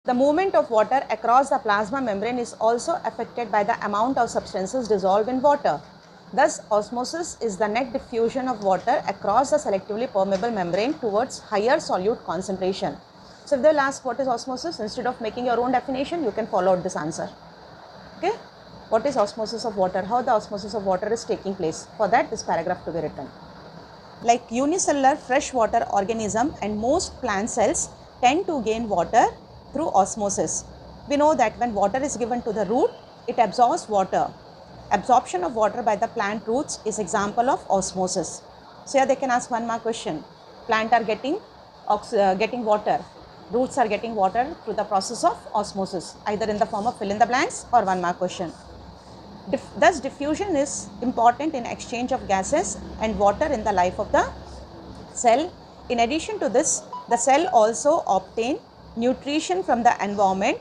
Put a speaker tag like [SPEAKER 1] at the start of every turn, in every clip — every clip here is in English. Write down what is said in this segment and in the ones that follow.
[SPEAKER 1] The movement of water across the plasma membrane is also affected by the amount of substances dissolved in water. Thus, osmosis is the net diffusion of water across the selectively permeable membrane towards higher solute concentration. So, if they will ask what is osmosis, instead of making your own definition, you can follow out this answer. Okay? What is osmosis of water? How the osmosis of water is taking place? For that, this paragraph to be written. Like unicellular freshwater organism and most plant cells tend to gain water through osmosis. We know that when water is given to the root, it absorbs water. Absorption of water by the plant roots is example of osmosis. So here they can ask one more question. Plant are getting water. Roots are getting water through the process of osmosis, either in the form of fill in the blanks or one more question. Thus, diffusion is important in exchange of gases and water in the life of the cell. In addition to this, the cell also obtain nutrition from the environment.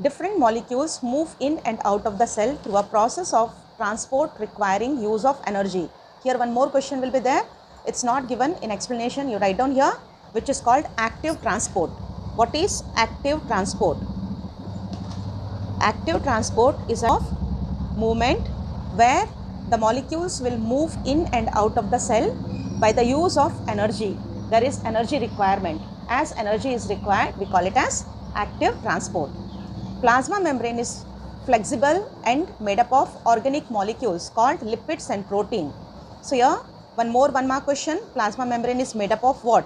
[SPEAKER 1] Different molecules move in and out of the cell through a process of transport requiring use of energy. Here one more question will be there. It's not given in explanation. You write down here, which is called active transport. What is active transport? Active transport is of movement where the molecules will move in and out of the cell by the use of energy. There is energy requirement. As energy is required, we call it as active transport. Plasma membrane is flexible and made up of organic molecules called lipids and protein. So here one more question. Plasma membrane is made up of what?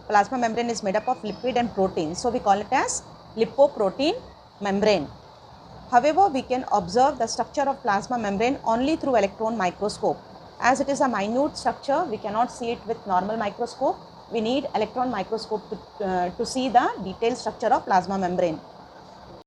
[SPEAKER 1] Plasma membrane is made up of lipid and protein. So we call it as lipoprotein membrane. However, we can observe the structure of plasma membrane only through electron microscope. As it is a minute structure, we cannot see it with normal microscope. We need electron microscope to see the detailed structure of plasma membrane.